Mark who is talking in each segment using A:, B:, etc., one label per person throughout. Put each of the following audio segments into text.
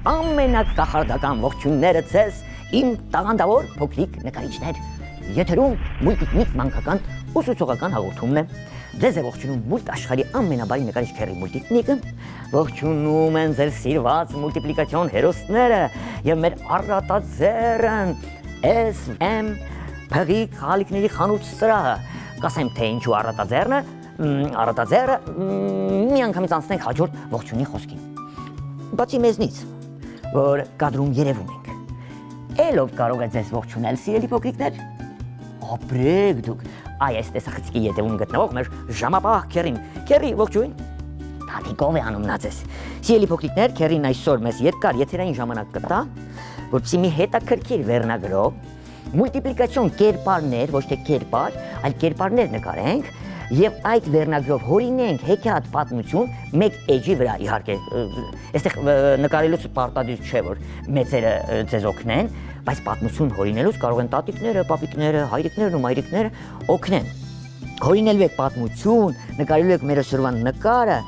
A: Ամենակախարդական ողջույնները ձեզ իմ տաղանդավոր փոքրիկ նկարիչներ։ Եթերում մուլտիկնիկ մանկական ուսուցողական հաղորդումն է։ Ձեզ է ողջունում մուլտ աշխարհի ամենաբարի նկարիչ Քերի Մուլտիկնիկը։ Ողջունում են ձեր սիրված մուլտիպլիկացիոն հերոսները եւ մեր առատաձեռն SM փղիկ խալիկների խանութ սրահը։ Կասեմ թե ինչու առատաձեռը միանգամից անցնենք հաջորդ ողջունի խոսքին։ Բացի մեզնից, որ կադրում երևում ենք, էլով կարող է ձեզ ողջունել սիրելի փոքրիկներ, ապրեք դուք, այս տեսախցիկի ետևում գտնվող մեր ժամապահ Քերին, Քերի ողջույն, տատիկով է անում նա ձեզ, սիրելի փոքրիկներ, Քերին այսօր մեզ երկար եթերային ժամանակ կտա, որպեսզի մի հետաքրքիր վերնագրով, մուլտիպլիկացիոն կերպարներ, ոչ թե կերպար, այլ կերպարներ նկարենք, եւ այդ վերնագրով հորինենք հեքիաթ պատմություն մեկ էջի վրա իհարկե այստեղ նկարելուց պարտադիր չէ որ մեծերը ձեզ օգնեն բայց պատմություն հորինելուց կարող են տատիկները, պապիկները, հայրիկներն ու մայրիկները օգնեն հորինելու եք պատմություն, նկարելու եք մեր այսօրվա նկարը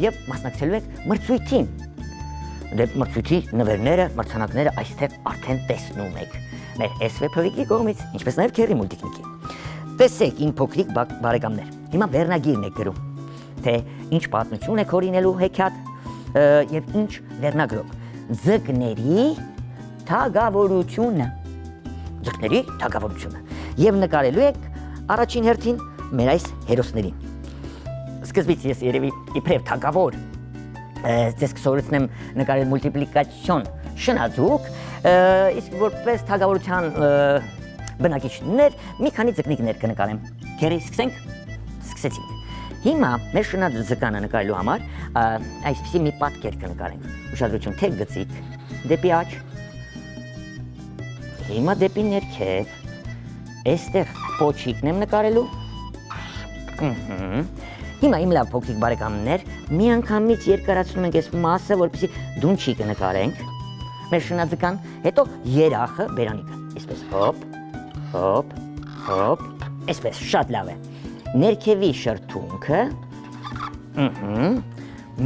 A: եւ մասնակցելու եք մրցույթին դե մրցույթի նվերները, մրցանակները այստեղ արդեն տեսնում եք մեր SV փղիկի կողմից ինչպես նաեւ Քերի Մուլտիկնիկի Տեսեք իմ փոքրիկ բարեկամներ, հիմա վերնագիրն եք գրում, թե ինչ պատմություն եք հորինելու հեքիաթ եւ ինչ վերնագրով։ Ձկների թագավորությունը։ Եվ նկարելու եք առաջին հերթին մեր այս հերոսներին։ Սկզբից ես երևի իբրև թագավոր ձեզ կսովորեցնեմ նկարել մուլտիպլիկացիոն շնաձուկ, իսկ որպես թագավորության բնակիչներ մի քանի ձկնիկներ կնկարեմ։ Քերի, սկսենք։ Սկսեցինք։ Հիմա մեր շնաձ ձկանը նկարելու համար այսպեսի մի պատկեր կնկարենք։ Ուշադրություն, թե գծիկ, դեպի աջ։ Հիմա դեպի ներքև։ Այստեղ պոչիկն եմ նկարելու։ Հիմա իմ լավ փոքրիկ բարեկամներ, միանգամից երկարացնում ենք այս մասը, որպեսզի դունչիկը նկարենք։ Մեր շնաձկան, հետո երախը, բերանիկը։ Այսպես հոպ Հոպ, հոպ, այսպես, շատ լավ է, ներքևի շրթունքը,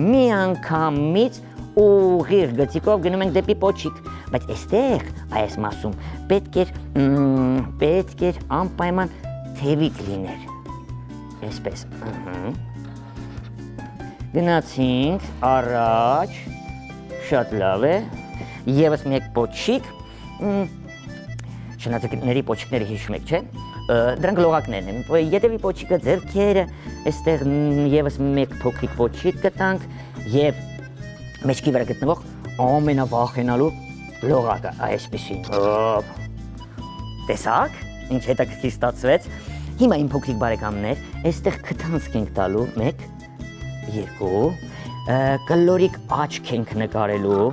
A: մի անգամից ուղիղ գծիկով գնում ենք դեպի պոչիկ, բայց այստեղ, այս մասում, պետք էր անպայման թևիկ լիներ, այսպես, գնացինք առաջ, շատ լավ է, ևս մեկ պոչիկ, Շնաձկների պոչիկները հիշում եք, չէ՞, դրանք լողակներն են, ետևի պոչիկը ձեռքերը, այստեղ ևս մեկ փոքրիկ պոչիկ գտանք եւ մեջքի վրա գտնվող ամենավախենալու լողակը, այսպեսին։ Տեսա՞ք, ինչ հետաքրքիր ստացվեց։ Հիմա իմ փոքրիկ բարեկամներ, այստեղ քթանցք ենք տալու, 1, 2, կլորիկ աչք ենք նկարելու,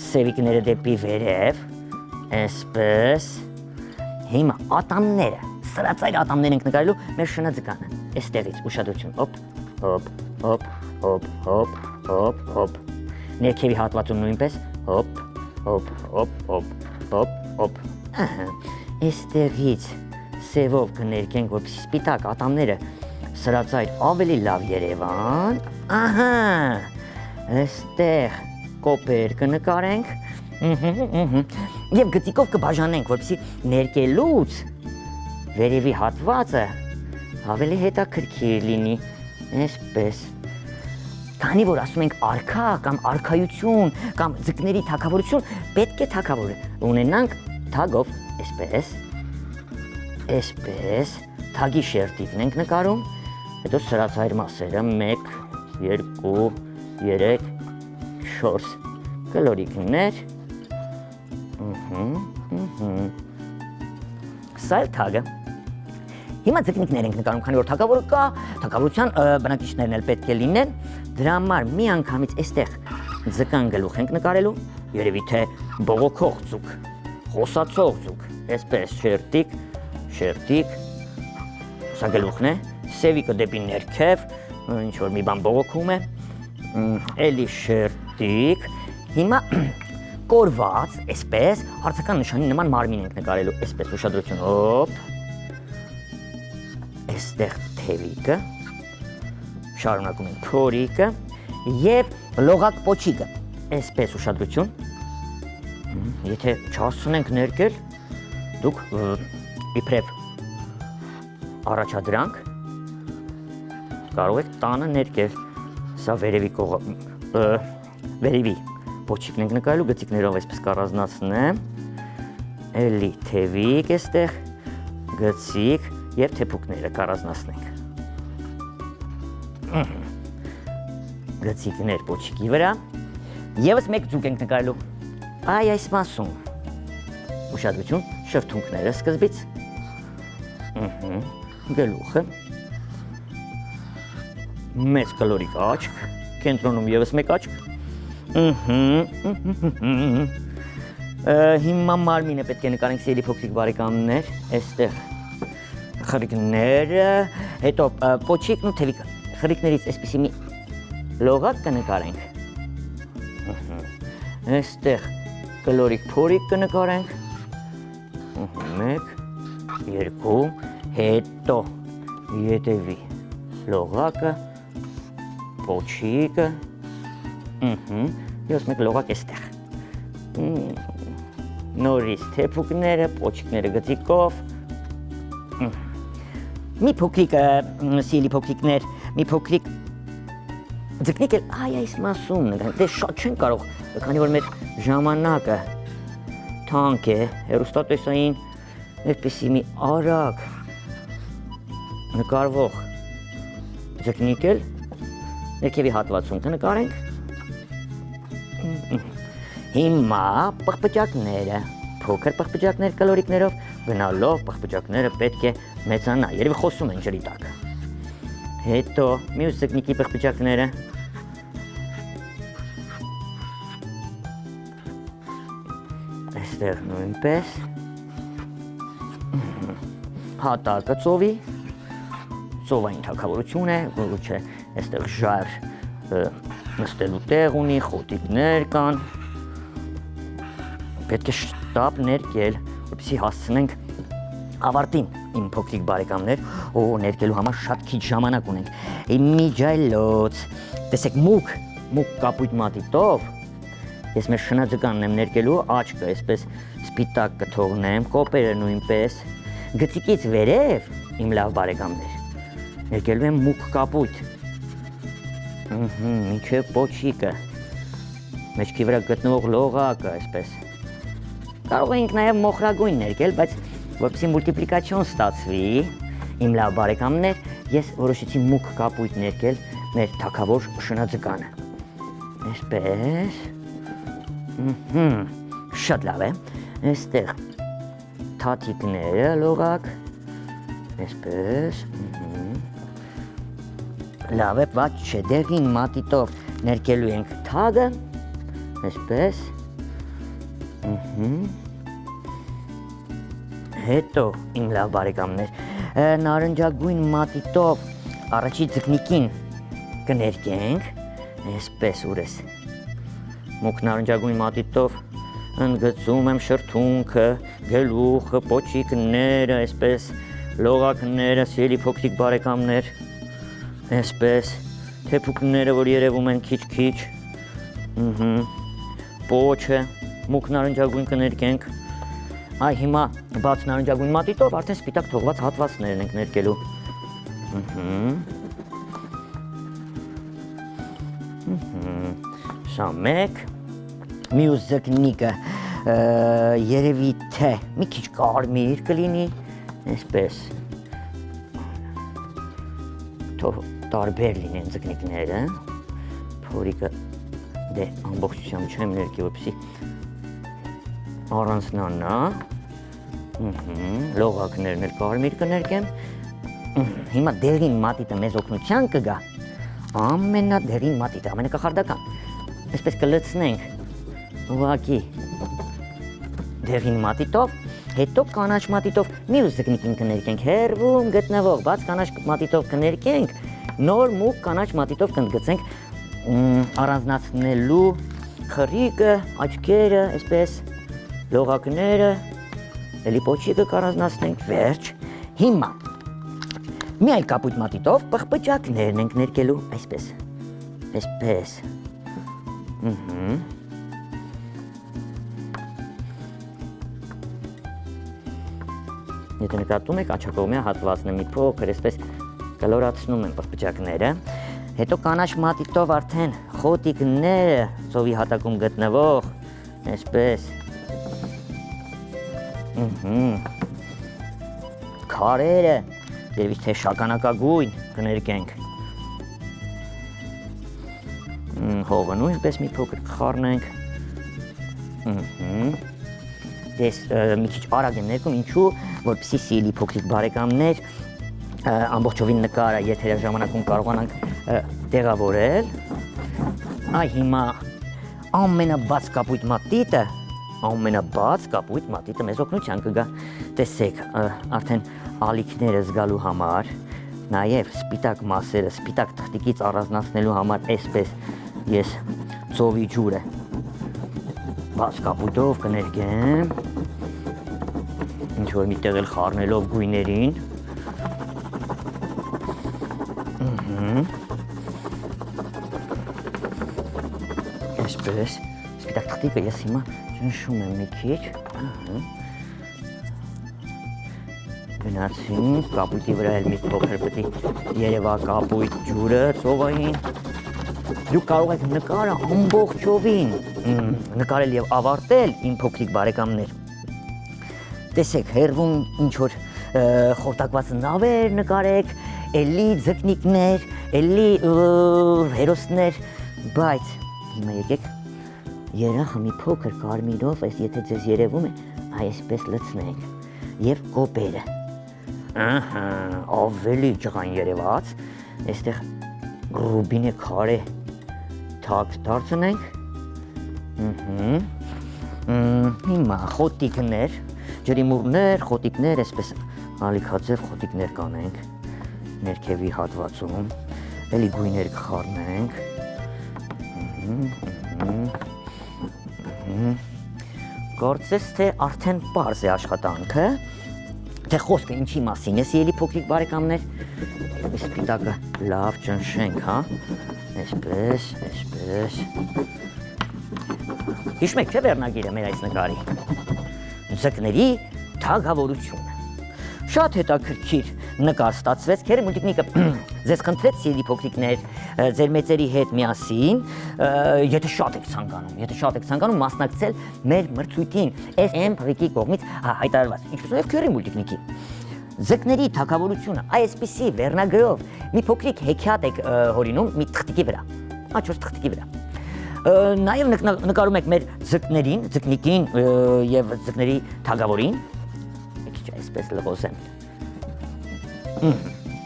A: սևիկները դեպի վերև, Այսպես, հիմա ատամները, սրածայր ատամներ ենք նկարելու մեր շնաձկանը, այստեղից, ուշադրություն, հոպ, հոպ, հոպ, հոպ, հոպ, հոպ, հոպ, ներքևի հատվածում նույնպես, հոպ, հոպ, հոպ, հոպ, հոպ, հոպ, այստեղից սևով կներկենք, որպեսզի սպիտակ ատամները սրածայր ավելի լավ երևան, այստեղ կոպեր կնկարենք, Եվ գծիկով կբաժանենք, որպեսզի ներկելուց վերևի հատվածը ավելի հետաքրքիր լինի, այսպես։ Քանի որ ասում ենք արքա կամ արքայություն կամ ձկների թագավորություն, պետք է թագավոր ունենանք թագով, այսպես, այսպես, թագի շերտիկն ենք նկարում, հետո սրածայր մասերը 1, 2, 3, 4 կլորիկներ, Սա էլ թագը։ Հիմա ձկնիկներ ենք նկարում, քանի որ թագավորը կա, թագավորության բնակիչներն էլ պետք է լինեն, դրա համար մի անգամից այստեղ ձկան գլուխ ենք նկարելու, երևի թե բողոքող ձուկ, խոսացող ձուկ, այսպես շերտիկ, սա գլուխն է, սևիկը դեպի ներքև, ինչ որ մի բան բողոքում է, էլի շերտիկ, հիմա կորված, այսպես, հարցական նշանի նման մարմին ենք նկարելու, այսպես ուշադրություն, հոպ, այստեղ թևիկը, շարունակում ենք փորիկը և լողակ պոչիկը, այսպես ուշադրություն, եթե չհասցնենք ներկել, դուք իբրև առաջադրանք կարող եք տանը ներկել, սա վերևի պոչիկն ենք նկարելու, գծիկներով այսպես կառանձնացնեմ, էլի թևիկ այստեղ, գծիկ և թեփուկները կառանձնացնենք, գծիկներ պոչիկի վրա, ևս մեկ ձուկ ենք նկարելու, այս մասում, ուշադրություն, շրթունքները սկզբից, գլուխը, մեծ կլորիկ աչք, կենտրոնում ևս մեկ աչք, հիմա մարմինը պետք է նկարենք սիրելի փոքրիկ բարեկամներ, այստեղ խրիկները, հետո պոչիկն ու թևիկը, խրիկներից այսպիսի մի լողակ կնկարենք, այստեղ կլորիկ փորիկ կնկարենք, մեկ, երկու, հետո ետևի լողակը, պոչիկը, ևս մեկ լողակ այստեղ, նորից թեփուկները, պոչիկները գծիկով, մի փոքրիկ, սիրելի փոքրիկներ, մի փոքրիկ ձկնիկ էլ այս մասում նկարենք, դե շատ չեն կարող, քանի որ մեր ժամանակը թանկ է, հեռուստատեսային այդպիսի մի արագ նկարվող ձկնիկ էլ ներքևի հատվածում կնկարենք, հիմա պղպջակները, փոքր պղպջակներ կլորիկներով, գնալով պղպջակները պետք է մեծանա, երևի խոսում են ջրի տակ, հետո մյուս ձկնիկի պղպջակները, այստեղ նույնպես, հատակը ծովի, ծովային թագավորություն է, չէ, այստեղ ժայռ նստելու տեղ ունի, խոտիկներ կան, պետք է շտապ ներկել, որպեսզի հասցնենք ավարտին, իմ փոքրիկ բարեկամներ, ներկելու համար շատ քիչ ժամանակ ունենք, միջայլոց, տեսեք մուկ կապույտ մատիտով, ես մեր շնաձկանն եմ ներկելու, աչքը այսպես սպիտակ կթողնեմ, կոպերը նույնպես, գծիկից վերև, իմ լավ բարեկամներ, ներկելու եմ մուկ կապույտ, մինչև պոչիկը, մեջքի վրա գտնվող լողակը, այսպես, կարող ենք նաև մոխրագույն ներկել, բայց որպեսզի մուլտիպլիկացիոն ստացվի, իմ լավ բարեկամներ, ես որոշեցի մուկ կապույտ ներկել մեր թագավոր շնաձկանը, այսպես, շատ լավ է, այստեղ թաթիկները լողակ, այսպես, լավ է, վատ չէ, դեղին մատիտով ներկելու ենք թագը, այսպես, հետո իմ լավ բարեկամներ, նարնջագույն մատիտով առաջի ձկնիկին կներկենք, այսպես ուրես, մուկ նարնջագույն մատիտով ընդգծում եմ շրթունքը, գլուխը, պոչիկները, այսպես, լողակները, սիրելի փոքրիկ բարեկամներ, այսպես, թեփուկները, որ երևում են քիչ-քիչ, պոչը, մուկ նարնջագույն կներկենք, հիմա բաց նարնջագույն մատիտով արդեն սպիտակ թողված հատվածներն ենք ներկելու, սա մեկ, մյուս ձկնիկը երևի թե մի քիչ կարմիր կլինի, այսպես, թող տարբեր լինեն ձկնիկները, փորիկը դե ամբողջությամբ չեմ ներկի, որպեսզի առանձնանա, լողակներն էլ կարմիր կներկեմ, հիմա դեղին մատիտը մեզ օգնության կգա, ամենադեղին մատիտը, ամենակախարդական, այսպես կլցնենք ուղղակի դեղին մատիտով, հետո կանաչ մատիտով մյուս ձկնիկին կներկենք, հեռվում գտնվող բաց կանաչ մատիտով կներկենք, նոր մուգ կանաչ մատիտով կընդգծենք առանձնացնելու խրիկը, աչքերը, այսպես լողակները, էլի պոչիկը կառանձնացնենք, վերջ։ Հիմա մի այլ կապույտ մատիտով պղպջակներն ենք ներկելու, այսպես, այսպես, Եթե նկատում եք, աչակողմյա հատվածն է մի փոքր, այսպես կլորացնում են պղպջակները, հետո կանաչ մատիտով արդեն խոտիկները ծովի հատակում գտնվող, այսպես, քարերը, երևի թե շագանակագույն կներկենք, հողը նույնպես մի փոքր կխառնենք, դες մի քիչ արագ եմ ներկում, ինչու, որպեսզի սիրելի փոքրիկ բարեկամներ ամբողջովին նկարը եթերաժամանակում կարողանանք տեղավորել։ Այ հիմա ամենաբաց կապույտ մատիտը մեզ օգնության կգա։ Տեսեք, արդեն ալիքները զգալու համար, նաև սպիտակ մասերը, սպիտակ թղթիկից առանձնացնելու համար այսպես ես ծովի ջուրը բաց կապույտով կներկեմ, ինչ-որ միտեղ էլ խառնելով գույներին, այսպես, սպիտակ թղթիկը ես հիմա ճնշում եմ մի քիչ, գնացինք, կապույտի վրա էլ մի փոքր պետք է երևա կապույտ ջուրը ծովային, դուք կարող եք նկարը ամբողջովին նկարել և ավարտել, իմ փոքրիկ բարեկամներ, տեսեք, հեռվում ինչ-որ խորտակված նավեր նկարեք, էլի ձկնիկներ, էլի հերոսներ, բայց հիմա եկեք երախը մի փոքր կարմիրով, եթե ձեզ երևում է, այսպես լցնենք և կոպերը, ավելի ջղան երևաց, այստեղ ռուբինե քարե թակ դարձնենք, հիմա խոտիկներ, ջրիմուռներ, խոտիկներ, այսպես ալիքաձև խոտիկներ կանենք, ներքևի հատվածում, էլի գույներ կխառնենք, Գործես թե արդեն պարզ է աշխատանքը, թե խոսքը ինչի մասին է, սիրելի փոքրիկ բարեկամներ, սպիտակը լավ ճնշենք, հա, այսպես, հիշում եք, չէ վերնագիրը մեր այս նկարի, ձկների թագավորությունը, շատ հետաքրքիր նկար ստացվեց, քերի մուլտիկնիկը ձեզ խնդրեց սիրելի փոքրիկներ ձեր մեծերի հետ միասին, եթե շատ եք ցանկանում մասնակցել մեր մրցույթին, SM փղիկի կողմից հայտարարված, ինչպես նաև քերի մուլտիկնիկի։ Ձկների թագավորությունը այսպիսի վերնագրով մի փոքրիկ հեքիաթ եք հորինում մի թղթիկի վրա, աչոց թղթիկի վրա։ Նաև նկարում եք մեր ձկներին, ձկնիկին և ձկների թագավորին, մի քիչ այսպես լղոսեմ։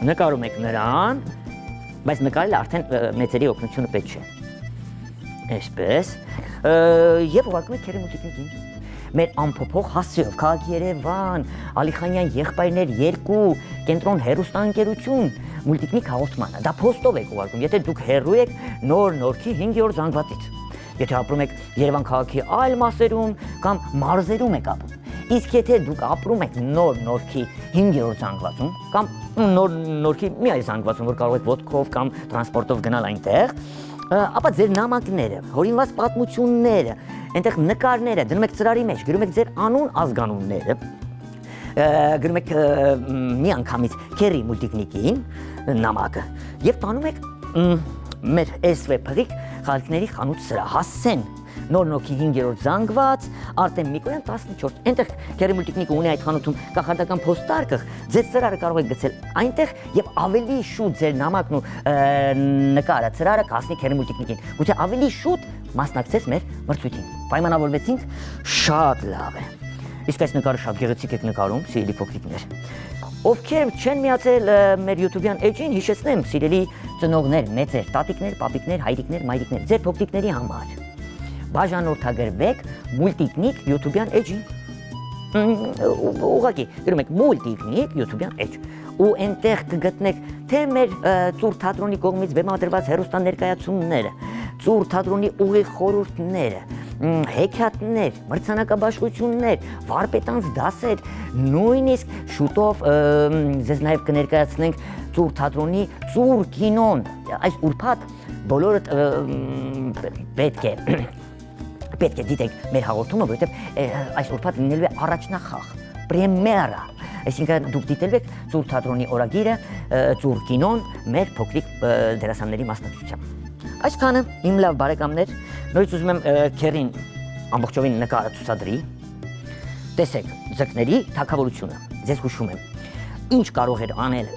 A: Նկարում եք նրան, բայց նկարել արդեն մեծերի օգնությունը պետք չէ։ Այսպես, և ուղարկում եք քերի մուլտիկնիկին։ Մեր ամփոփող հասցեով քաղաք Երևան, Ալիխանյան եղբայրներ 2, կենտրոն հեռուստաընկերություն, մուլտիկնիկ հաղորդմանը, դա փոստով եք ուղարկում, եթե դուք հեռու եք Նոր-Նորքի 5-րդ զանգվածից, եթե ապրում եք Երևան քաղաքի այլ մասերում կամ մարզերում եք ապրում, իսկ եթե դուք ապրում եք Նոր-Նորքի 5-րդ զանգվածում կամ Նոր-Նորքի մի այլ զանգվածում, որ կարող եք ոտքով կամ տրանսպորտով գնալ այնտեղ, ապա ձեր նամակները, հորինված պատմությունները, այնտեղ նկարները դնում եք ծրարի մեջ, գրում եք ձեր անուն, ազգանունները, գրում եք մի անգամից քերի մուլտիկնիկին նամակը և տանում եք մեր SV փղիկ խաղալիքների խանութ սրա, հասցեն Նոր-Նորքի 5-րդ զանգված, Արտեմ Միկոյան 14, այնտեղ քերի մուլտիկնիկը ունի այդ խանութում կախարդական փոստարկղ, ձեր ծրարը կարող եք գցել այնտեղ և ավելի շուտ ձեր նամակն ու նկարը ծրարը կհասնի քերի մուլտիկնիկին, գուցե ավելի շուտ մասնակցես մեր մրցույթին, պայմանավորվեցինք, շատ լավ է, իսկ այս նկարը շատ գեղեցիկ եք նկարում, սիրելի փոքրիկներ, Ովքեր չեն միացել մեր YouTube-յան էջին, հիշեցնեմ, սիրելի ծնողներ, մեծեր, տատիկներ, պապիկներ, հայրիկներ, մայրիկներ, ձեր փոքրիկների համար բաժանորդագրվեք Multiknik YouTube-յան էջին։ Ուղղակի գրում եք Multiknik YouTube-յան էջ ու այնտեղ կգտնեք թե մեր ծուր թատրոնի կողմից բեմադրված հեռուստաներկայացումները, ծուր թատրոնի ուղիղ խորհուրդները, հեքիաթներ, մրցանակաբաշխություններ, վարպետանց դասեր, նույնիսկ շուտով ձեզ նաև կներկայացնենք ծուր թատրոնի ծուր կինոն, այս ուրբաթ բոլորդ պետք է դիտեք մեր հաղորդումը, որովհետև այս ուրբաթ լինելու է առաջնախաղ, պրեմիերա, այսինքն դուք դիտելու եք ծուր թատրոնի օրագիրը, ծուր կինոն մեր փոքրիկ դերասանների մասնակցությամբ։ Այսքանը իմ լավ բարեկամներ, նորից ուզում եմ քերին ամբողջովին նկարը ցուցադրի։ Տեսեք ձկների թագավորությունը, ձեզ հուշում եմ, ինչ կարող էր անել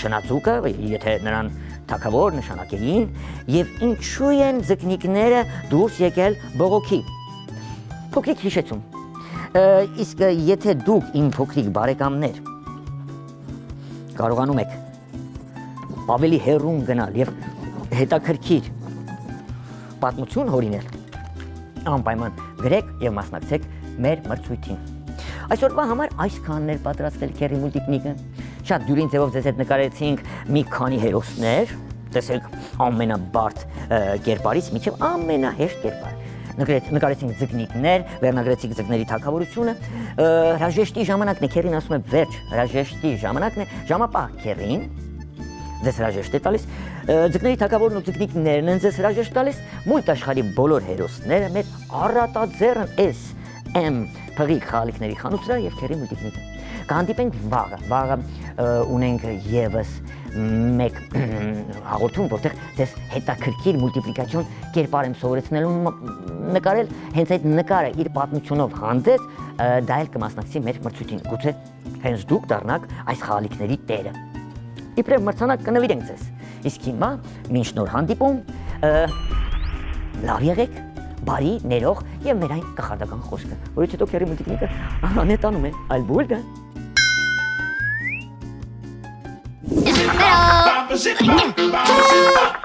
A: շնաձուկը, եթե նրան թագավոր նշանակեին, եւ ինչու են ձկնիկները դուրս եկել բողոքի։ Փոքրիկ հիշեցում։ Իսկ եթե դուք իմ փոքրիկ բարեկամներ կարողանում եք ավելի հեռուն գնալ եւ հետաքրքիր պատմություն հորինել, անպայման գրեք եւ մասնակցեք մեր մրցույթին։ Այսօրվա համար այսքանն էր պատրաստել Քերի Multiknik-ը։ Շատ դյուրին ձևով ձեզ հետ նկարեցինք մի քանի հերոսներ, տեսեք ամենաբարդ կերպարից մինչև ամենահեշտ կերպար։ Նկարեցինք ձկնիկներ, վերնագրեցինք ձկների թագավորությունը, հրաժեշտի ժամանակն է, Քերին ասում է վերջ, հրաժեշտի ժամանակն է, ժամապահ Քերին ձեզ հրաժեշտ է տալիս, ձկների թագավորն ու ձկնիկներն են ձեզ հրաժեշտ տալիս, մույթ աշխարհի բոլոր հերոսները մեր առատաձեռն SM փղիկ խաղալիքների խանութը եւ Քերի Multiknik-ը։ Կհանդիպենք վաղը ունենք եւս մեկ հաղորդում, որտեղ ձեզ հետաքրքիր մուլտիպլիկացիոն կերպար եմ սովորեցնելու նկարել, հենց այդ նկարը իր պատմությունով հանդես, դա էլ կմասնակցի մեր մրցույթին։ Գուցե հենց դուք դառնաք այս խաղալիքների տերը։ Իբրև մրցանակ կնվիրենք ձեզ։ Իսկ հիմա մինչ նոր հանդիպում, լավ եղեք, բարի, ներող եւ մեր այն կախարդական խոսքը, որից հետո Քերի Multiknik-ը անետանում է այլ բուրգը։
B: Hello.